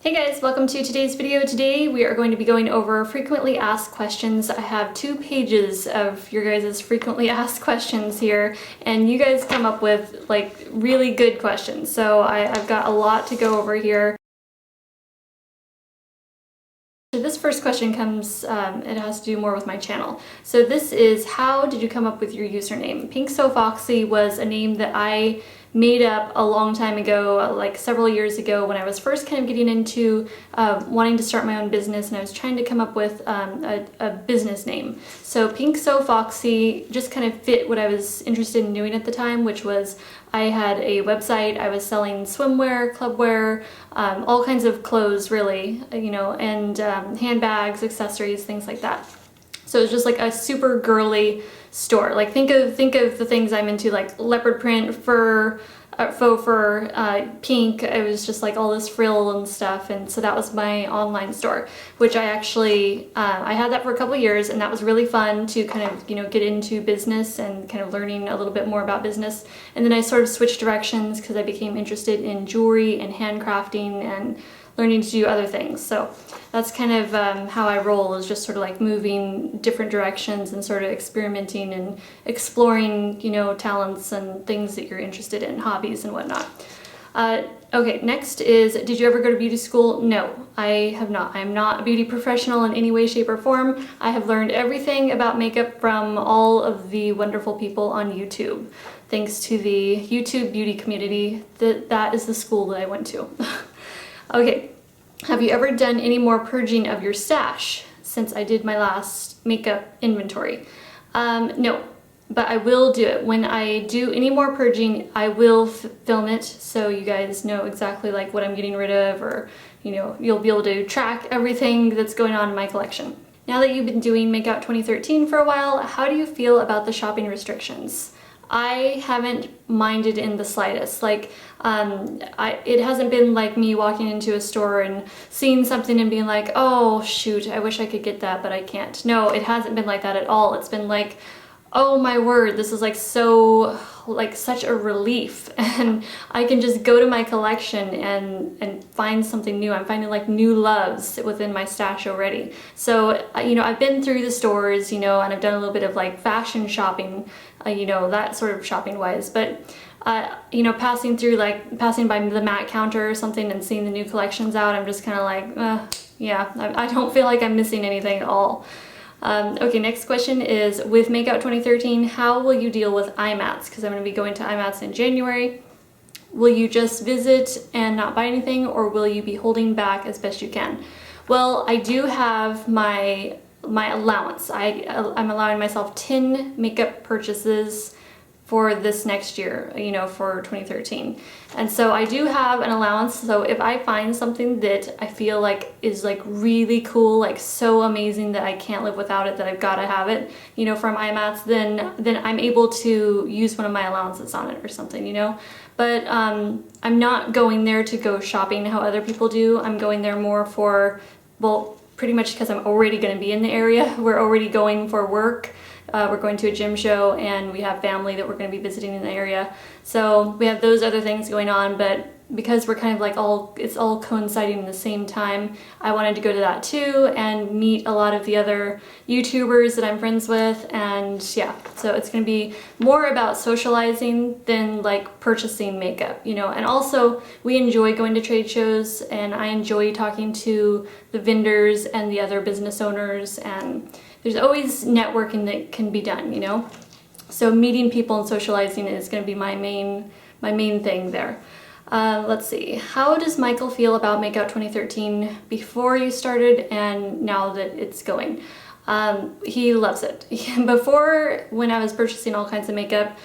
Hey guys, welcome to today's video. Today we are going to be going over frequently asked questions. I have 2 pages of your guys' frequently asked questions here, and you guys come up with like really good questions. So I've got a lot to go over here. This first question comes, it has to do more with my channel. So this is, how did you come up with your username? Pink So Foxy was a name that I made up a long time ago, like several years ago when I was first kind of getting into wanting to start my own business, and I was trying to come up with a business name. So Pink So Foxy just kind of fit what I was interested in doing at the time, which was I had a website, I was selling swimwear, clubwear, all kinds of clothes really, you know, and handbags, accessories, things like that. So it was just like a super girly store. Like think of the things I'm into, like leopard print, fur, faux fur, pink. It was just like all this frill and stuff, and so that was my online store, which I actually I had that for a couple of years, and that was really fun to kind of, you know, get into business and kind of learning a little bit more about business. And then I sort of switched directions because I became interested in jewelry and handcrafting and learning to do other things. So that's kind of how I roll, is just sort of like moving different directions and sort of experimenting and exploring, you know, talents and things that you're interested in, hobbies and whatnot. Okay, next is, did you ever go to beauty school? No, I have not. I am not a beauty professional in any way, shape, or form. I have learned everything about makeup from all of the wonderful people on YouTube. Thanks to the YouTube beauty community, that is the school that I went to. Okay, have you ever done any more purging of your stash since I did my last makeup inventory? No, but I will do it. When I do any more purging, I will film it so you guys know exactly like what I'm getting rid of, or, you know, you'll be able to track everything that's going on in my collection. Now that you've been doing Makeout 2013 for a while, how do you feel about the shopping restrictions? I haven't minded in the slightest. Like, it hasn't been like me walking into a store and seeing something and being like, oh shoot, I wish I could get that, but I can't. No, it hasn't been like that at all. It's been like, oh my word, this is like so, like such a relief, and I can just go to my collection and find something new. I'm finding like new loves within my stash already. So, you know, I've been through the stores, you know, and I've done a little bit of like fashion shopping, you know, that sort of shopping wise, but you know, passing by the mat counter or something and seeing the new collections out, I'm just kind of like, yeah, I don't feel like I'm missing anything at all. Okay, next question is, with Makeout 2013, how will you deal with eye mats? Because I'm going to be going to eye mats in January. Will you just visit and not buy anything, or will you be holding back as best you can? Well, I do have my allowance. I'm allowing myself 10 makeup purchases for this next year, you know, for 2013. And so I do have an allowance, so if I find something that I feel like is like really cool, like so amazing that I can't live without it, that I've got to have it, you know, from eye mats, then I'm able to use one of my allowances on it or something, you know. But I'm not going there to go shopping how other people do. I'm going there more for, well, pretty much because I'm already going to be in the area. We're already going for work. We're going to a gym show, and we have family that we're going to be visiting in the area. So we have those other things going on, but because we're kind of like it's all coinciding in the same time, I wanted to go to that too and meet a lot of the other YouTubers that I'm friends with, and yeah, so it's going to be more about socializing than like purchasing makeup, you know. And also, we enjoy going to trade shows, and I enjoy talking to the vendors and the other business owners, and there's always networking that can be done, you know. So meeting people and socializing is going to be my main thing there. Let's see. How does Michael feel about Makeout 2013 before you started and now that it's going? He loves it. Before, when I was purchasing all kinds of makeup,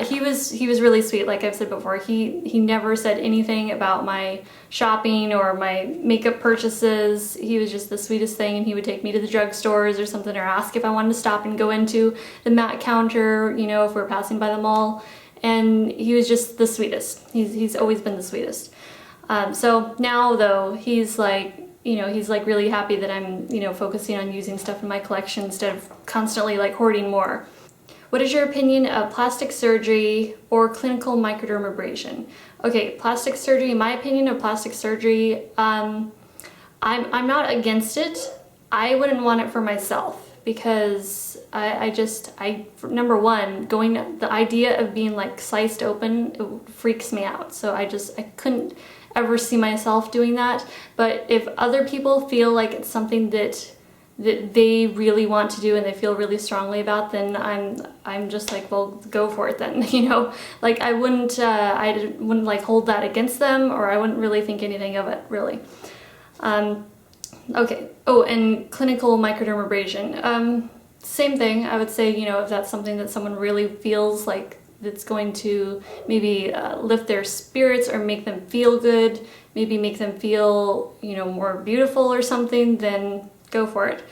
he was really sweet. Like I've said before, he never said anything about my shopping or my makeup purchases. He was just the sweetest thing, and he would take me to the drugstores or something, or ask if I wanted to stop and go into the mat counter, you know, if we're passing by the mall. And he was just the sweetest. He's always been the sweetest. So now though, he's like, you know, he's like really happy that I'm, you know, focusing on using stuff in my collection instead of constantly like hoarding more. What is your opinion of plastic surgery or clinical microdermabrasion? Okay, plastic surgery, my opinion of plastic surgery, I'm not against it. I wouldn't want it for myself because number one, the idea of being like sliced open, it freaks me out. So I couldn't ever see myself doing that. But if other people feel like it's something that they really want to do and they feel really strongly about, then I'm just like, well, go for it then, you know? Like I wouldn't like hold that against them, or I wouldn't really think anything of it, really. Okay. Oh, and clinical microdermabrasion. Same thing, I would say, you know, if that's something that someone really feels like that's going to maybe lift their spirits or make them feel good, maybe make them feel, you know, more beautiful or something, then go for it.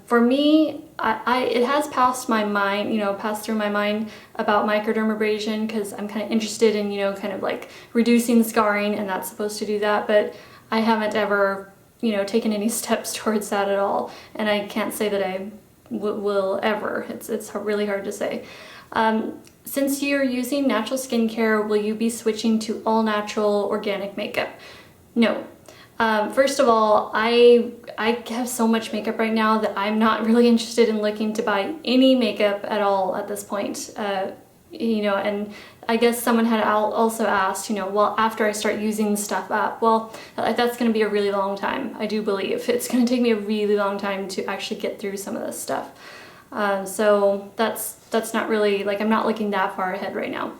For me, it has passed my mind, you know, passed through my mind about microdermabrasion because I'm kind of interested in, you know, kind of like reducing scarring, and that's supposed to do that, but I haven't ever, you know, taken any steps towards that at all, and I can't say that I will ever. It's really hard to say. Since you're using natural skincare, will you be switching to all natural organic makeup? No. First of all, I have so much makeup right now that I'm not really interested in looking to buy any makeup at all at this point. You know, and I guess someone had also asked, you know, well, after I start using stuff up, well, that's going to be a really long time. I do believe it's going to take me a really long time to actually get through some of this stuff. So that's not really, like, I'm not looking that far ahead right now.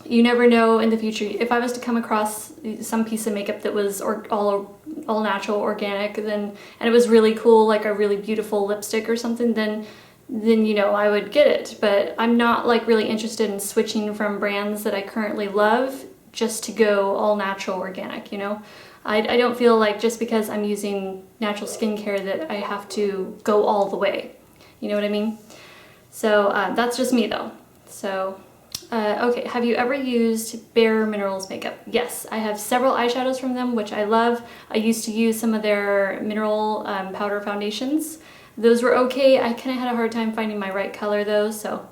You never know in the future. If I was to come across some piece of makeup that was all natural, organic, and it was really cool, like a really beautiful lipstick or something, then you know, I would get it. But I'm not like really interested in switching from brands that I currently love just to go all natural, organic, you know? I don't feel like just because I'm using natural skincare that I have to go all the way. You know what I mean? So that's just me though. So okay, have you ever used Bare Minerals makeup? Yes, I have several eyeshadows from them, which I love. I used to use some of their mineral powder foundations. Those were okay. I kind of had a hard time finding my right color though, so.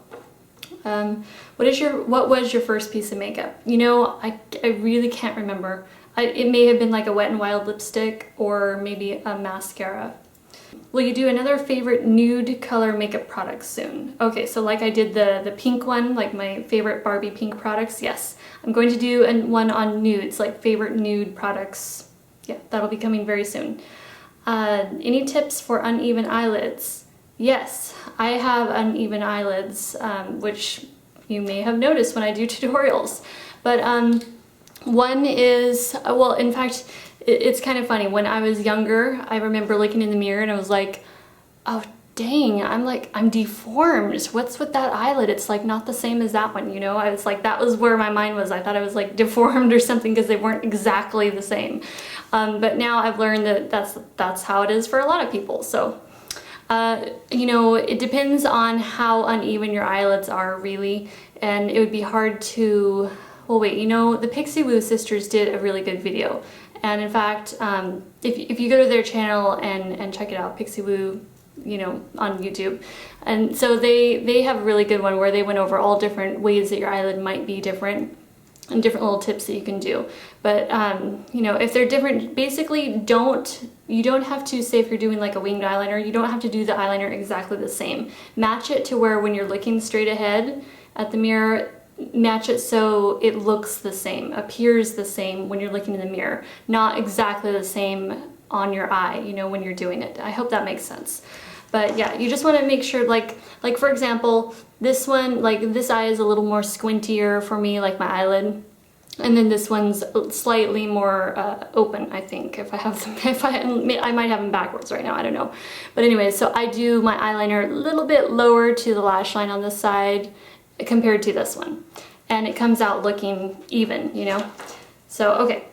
What was your first piece of makeup? You know, I really can't remember. It may have been like a Wet n Wild lipstick or maybe a mascara. Will you do another favorite nude color makeup product soon? Okay, so like I did the pink one, like my favorite Barbie pink products, yes. I'm going to do one on nudes, like favorite nude products. Yeah, that'll be coming very soon. Any tips for uneven eyelids? Yes, I have uneven eyelids, which you may have noticed when I do tutorials. But one is, well, in fact, it's kind of funny. When I was younger, I remember looking in the mirror and I was like, oh dang, I'm deformed. What's with that eyelid? It's like not the same as that one, you know? I was like, that was where my mind was. I thought I was like deformed or something because they weren't exactly the same. But now I've learned that that's how it is for a lot of people. So, you know, it depends on how uneven your eyelids are, really. And it would be hard to, well, wait, you know, the Pixie Woo sisters did a really good video. And in fact, if you go to their channel and check it out, Pixie Woo, you know, on YouTube. And so they have a really good one where they went over all different ways that your eyelid might be different and different little tips that you can do. But, you know, if they're different, basically you don't have to, say if you're doing like a winged eyeliner, you don't have to do the eyeliner exactly the same. Match it to where when you're looking straight ahead at the mirror, match it so it looks the same, appears the same when you're looking in the mirror, not exactly the same on your eye, you know, when you're doing it. I hope that makes sense. But yeah, you just want to make sure, like for example, this one, like this eye is a little more squintier for me, like my eyelid. And then this one's slightly more open, I think, if I have them, I might have them backwards right now, I don't know. But anyway, so I do my eyeliner a little bit lower to the lash line on this side compared to this one. And it comes out looking even, you know? So, okay,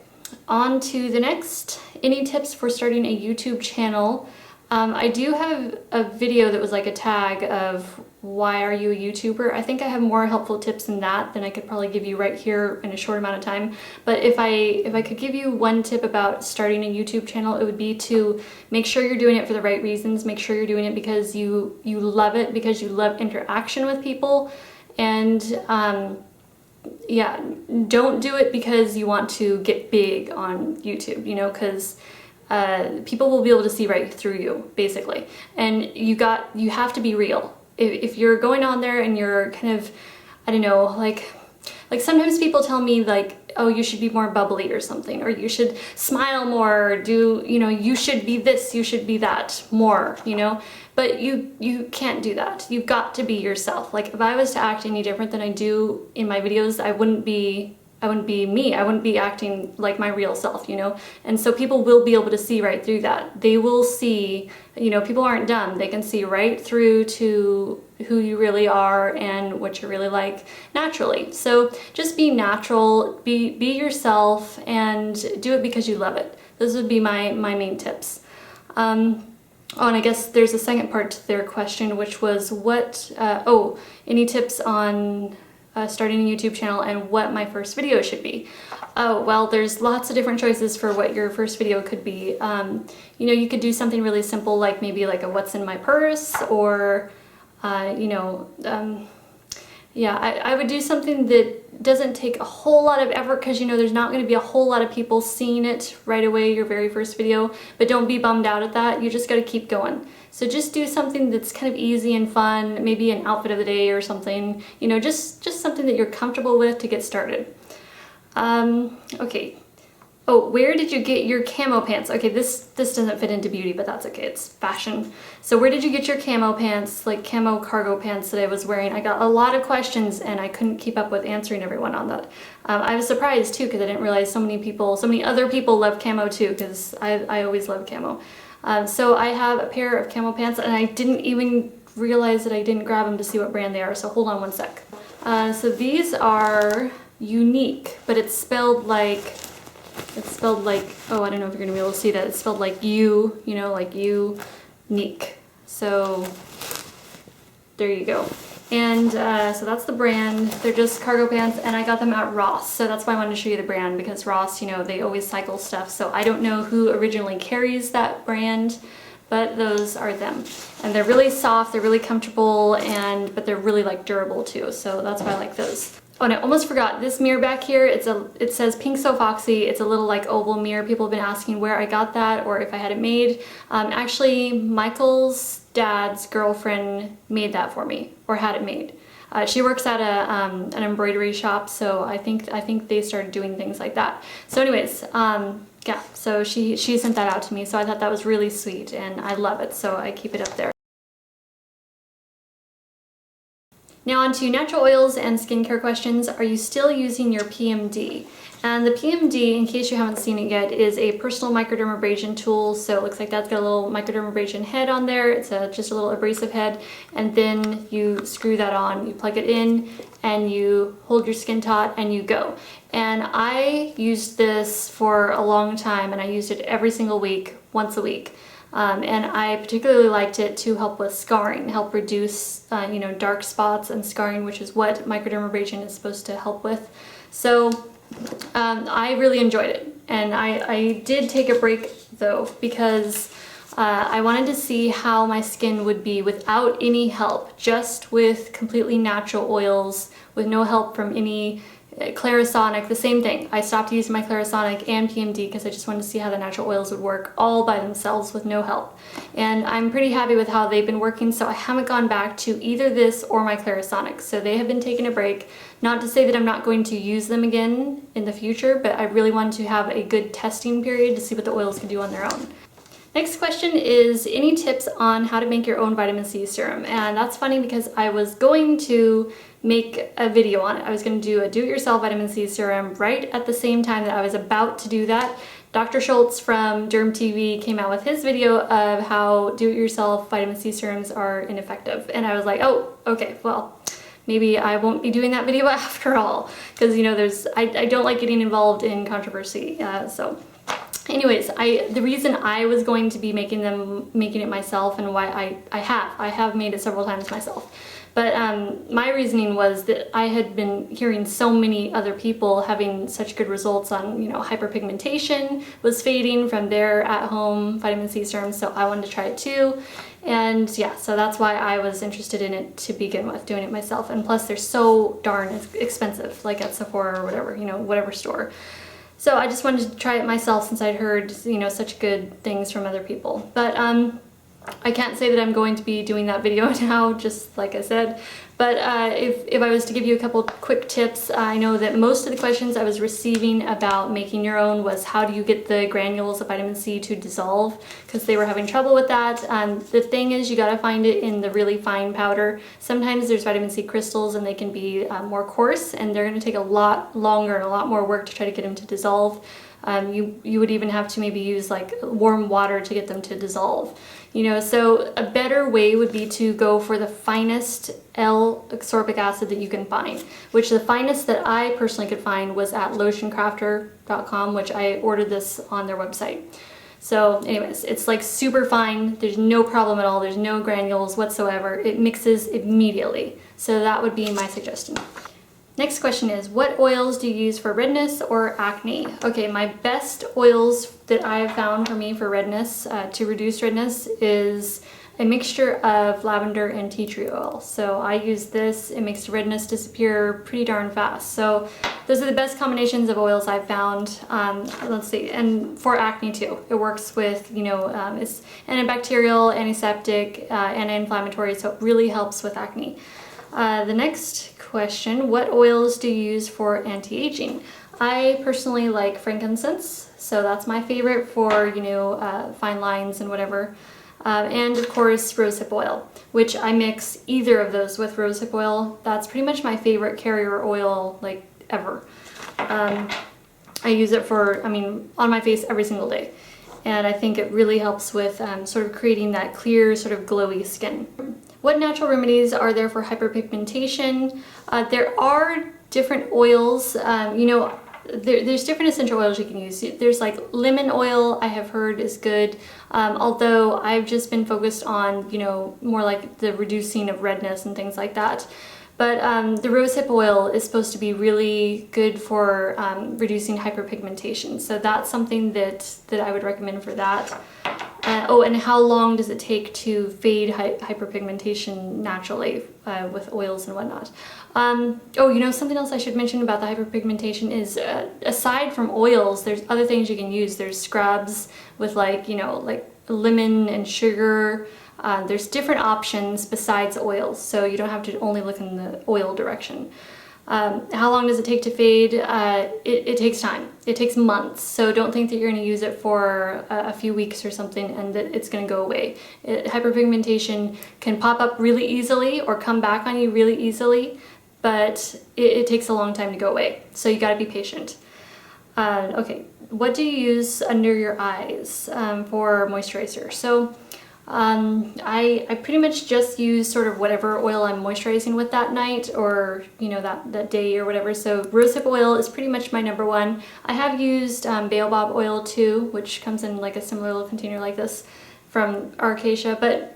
on to the next. Any tips for starting a YouTube channel? I do have a video that was like a tag of why are you a YouTuber? I think I have more helpful tips than that than I could probably give you right here in a short amount of time. But if I could give you one tip about starting a YouTube channel, it would be to make sure you're doing it for the right reasons. Make sure you're doing it because you love it, because you love interaction with people. And yeah, don't do it because you want to get big on YouTube, you know, because people will be able to see right through you, basically. And you have to be real. If you're going on there and you're kind of, I don't know, like sometimes people tell me like, oh, you should be more bubbly or something, or you should smile more, or do, you know, you should be this, you should be that more, you know? But you can't do that. You've got to be yourself. Like if I was to act any different than I do in my videos, I wouldn't be me. I wouldn't be acting like my real self, you know? And so people will be able to see right through that. They will see, you know, people aren't dumb. They can see right through to who you really are and what you're really like naturally. So just be natural, be yourself, and do it because you love it. Those would be my main tips. Oh, and I guess there's a second part to their question, which was any tips on starting a YouTube channel and what my first video should be. Oh, well, there's lots of different choices for what your first video could be. You know, you could do something really simple, like maybe like a what's in my purse, or yeah, I would do something that doesn't take a whole lot of effort, because you know there's not going to be a whole lot of people seeing it right away, your very first video, but don't be bummed out at that. You just got to keep going. So just do something that's kind of easy and fun, maybe an outfit of the day or something, you know, just something that you're comfortable with to get started. Okay. Oh, where did you get your camo pants? Okay, this doesn't fit into beauty, but that's okay, it's fashion. So where did you get your camo pants, like camo cargo pants that I was wearing? I got a lot of questions and I couldn't keep up with answering everyone on that. I was surprised too, because I didn't realize so many other people love camo too, because I always love camo. So I have a pair of camo pants, and I didn't even realize that I didn't grab them to see what brand they are, so hold on one sec. So these are Unique, but it's spelled like, oh, I don't know if you're gonna be able to see that. It's spelled like you know, like unique. So there you go. And so that's the brand. They're just cargo pants, and I got them at Ross. So that's why I wanted to show you the brand, because Ross, you know, they always cycle stuff. So I don't know who originally carries that brand, but those are them. And they're really soft, they're really comfortable, but they're really like durable too. So that's why I like those. Oh, and I almost forgot, this mirror back here, it says Pink xoxo. It's a little like oval mirror. People have been asking where I got that or if I had it made. Actually, Michael's dad's girlfriend made that for me, or had it made. She works at an embroidery shop, so I think they started doing things like that. So anyways, yeah, so she sent that out to me, so I thought that was really sweet, and I love it, so I keep it up there. Now on to natural oils and skincare questions. Are you still using your PMD? And the PMD, in case you haven't seen it yet, is a personal microdermabrasion tool. So it looks like that's got a little microdermabrasion head on there. It's just a little abrasive head. And then you screw that on, you plug it in, and you hold your skin taut and you go. And I used this for a long time, and I used it every single week, once a week. And I particularly liked it to help with scarring, help reduce you know, dark spots and scarring, which is what microdermabrasion is supposed to help with. So I really enjoyed it, and I did take a break though, because I wanted to see how my skin would be without any help, just with completely natural oils, with no help from any Clarisonic. The same thing. I stopped using my Clarisonic and PMD because I just wanted to see how the natural oils would work all by themselves with no help. And I'm pretty happy with how they've been working, so I haven't gone back to either this or my Clarisonic. So they have been taking a break. Not to say that I'm not going to use them again in the future, but I really wanted to have a good testing period to see what the oils can do on their own. Next question is, any tips on how to make your own vitamin C serum? And that's funny because I was going to make a video on it. I was going to do a do-it-yourself vitamin C serum right at the same time that I was about to do that. Dr. Schultz from Derm TV came out with his video of how do-it-yourself vitamin C serums are ineffective. And I was like, oh, okay, well, maybe I won't be doing that video after all. Because, you know, I don't like getting involved in controversy, so... Anyways, the reason I was going to be making it myself, and why I have made it several times myself, but my reasoning was that I had been hearing so many other people having such good results on, you know, hyperpigmentation was fading from their at-home vitamin C serum, so I wanted to try it too. And yeah, so that's why I was interested in it to begin with, doing it myself. And plus they're so darn expensive, like at Sephora or whatever, you know, whatever store. So I just wanted to try it myself since I'd heard, you know, such good things from other people. But I can't say that I'm going to be doing that video now, just like I said. But if I was to give you a couple quick tips, I know that most of the questions I was receiving about making your own was how do you get the granules of vitamin C to dissolve, because they were having trouble with that. The thing is, you gotta find it in the really fine powder. Sometimes there's vitamin C crystals and they can be more coarse, and they're gonna take a lot longer and a lot more work to try to get them to dissolve. You would even have to maybe use like warm water to get them to dissolve. You know, so a better way would be to go for the finest L-ascorbic acid that you can find, which the finest that I personally could find was at lotioncrafter.com, which I ordered this on their website. So anyways, it's like super fine, there's no problem at all, there's no granules whatsoever, it mixes immediately. So that would be my suggestion. Next question is, what oils do you use for redness or acne? Okay, my best oils that I have found for me for redness, to reduce redness, is a mixture of lavender and tea tree oil. So I use this, it makes the redness disappear pretty darn fast. So those are the best combinations of oils I've found. Let's see, and for acne too. It works with, you know, it's antibacterial, antiseptic, anti-inflammatory, so it really helps with acne. The next question, what oils do you use for anti-aging? I personally like frankincense, so that's my favorite for, you know, fine lines and whatever. And of course rosehip oil, which I mix either of those with rosehip oil. That's pretty much my favorite carrier oil like ever. I use it for, I mean, on my face every single day. And I think it really helps with sort of creating that clear, sort of glowy skin. What natural remedies are there for hyperpigmentation? There are different oils, you know, there's different essential oils you can use. There's like lemon oil, I have heard is good, although I've just been focused on, you know, more like the reducing of redness and things like that. But the rosehip oil is supposed to be really good for reducing hyperpigmentation. So that's something that I would recommend for that. Oh, and how long does it take to fade hyperpigmentation naturally with oils and whatnot? Oh, you know, something else I should mention about the hyperpigmentation is aside from oils, there's other things you can use. There's scrubs with like, you know, like lemon and sugar. There's different options besides oils, so you don't have to only look in the oil direction. How long does it take to fade? It takes time. It takes months, so don't think that you're going to use it for a few weeks or something and that it's going to go away. Hyperpigmentation can pop up really easily or come back on you really easily, but it takes a long time to go away, so you got to be patient. Okay, what do you use under your eyes for moisturizer? So I pretty much just use sort of whatever oil I'm moisturizing with that night or, you know, that day or whatever. So rosehip oil is pretty much my number one. I have used baobab oil too, which comes in like a similar little container like this from Acacia, but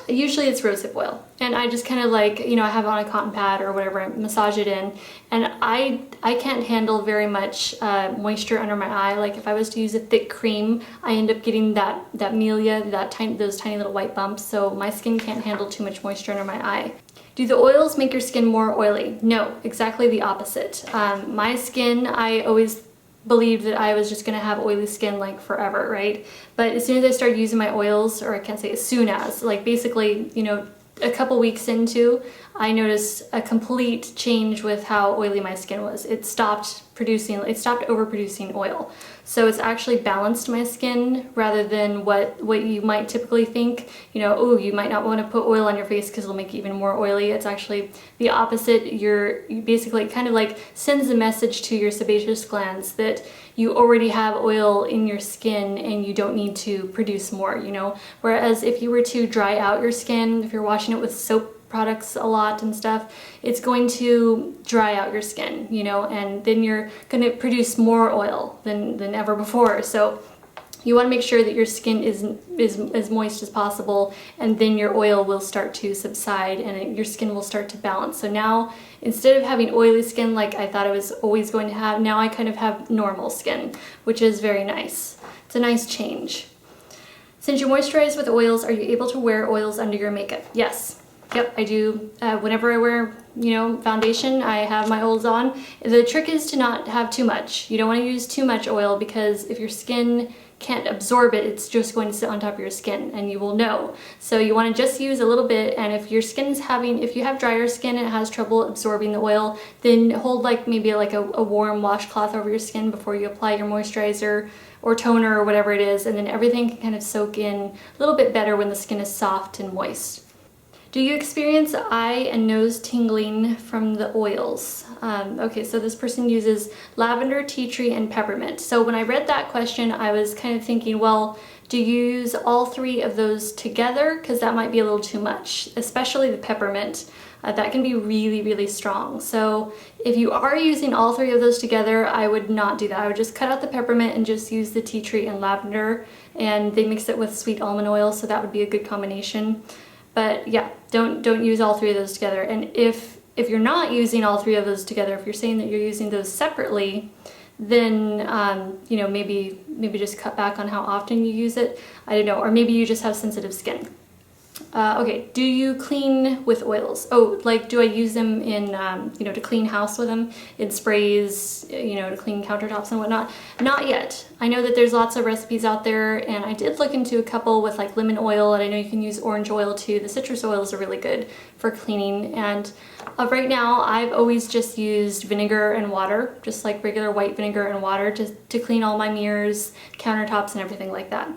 usually it's rosehip oil. And I just kind of like, you know, I have it on a cotton pad or whatever, I massage it in. And I can't handle very much moisture under my eye. Like if I was to use a thick cream, I end up getting that melia, those tiny little white bumps. So my skin can't handle too much moisture under my eye. Do the oils make your skin more oily? No, exactly the opposite. My skin, I always believed that I was just gonna have oily skin like forever, right? But as soon as I started using my oils, or I can't say as soon as, like basically, you know, a couple weeks into, I noticed a complete change with how oily my skin was. It stopped overproducing oil. So it's actually balanced my skin rather than what you might typically think. You know, oh, you might not want to put oil on your face because it'll make you even more oily. It's actually the opposite. You basically kind of like sends a message to your sebaceous glands that you already have oil in your skin and you don't need to produce more, you know. Whereas if you were to dry out your skin, if you're washing it with soap products a lot and stuff, it's going to dry out your skin, you know, and then you're going to produce more oil than ever before. So you want to make sure that your skin is as moist as possible, and then your oil will start to subside and your skin will start to balance. So now, instead of having oily skin like I thought I was always going to have, now I kind of have normal skin, which is very nice. It's a nice change. Since you moisturize with oils, are you able to wear oils under your makeup? Yes. Yep, I do. Whenever I wear, you know, foundation, I have my oils on. The trick is to not have too much. You don't want to use too much oil because if your skin can't absorb it, it's just going to sit on top of your skin and you will know. So you want to just use a little bit, and if your skin's if you have drier skin and it has trouble absorbing the oil, then hold like maybe like a warm washcloth over your skin before you apply your moisturizer or toner or whatever it is, and then everything can kind of soak in a little bit better when the skin is soft and moist. Do you experience eye and nose tingling from the oils? Okay, so this person uses lavender, tea tree, and peppermint. So when I read that question, I was kind of thinking, well, do you use all three of those together? Because that might be a little too much, especially the peppermint. That can be really, really strong. So if you are using all three of those together, I would not do that. I would just cut out the peppermint and just use the tea tree and lavender, and they mix it with sweet almond oil, so that would be a good combination. But yeah, don't use all three of those together. And if you're not using all three of those together, if you're saying that you're using those separately, then you know, maybe just cut back on how often you use it. I don't know, or maybe you just have sensitive skin. Okay, do you clean with oils? Oh, like do I use them in, you know, to clean house with them, in sprays, you know, to clean countertops and whatnot? Not yet. I know that there's lots of recipes out there, and I did look into a couple with like lemon oil, and I know you can use orange oil too. The citrus oils are really good for cleaning, and right now I've always just used vinegar and water, just like regular white vinegar and water to clean all my mirrors, countertops, and everything like that.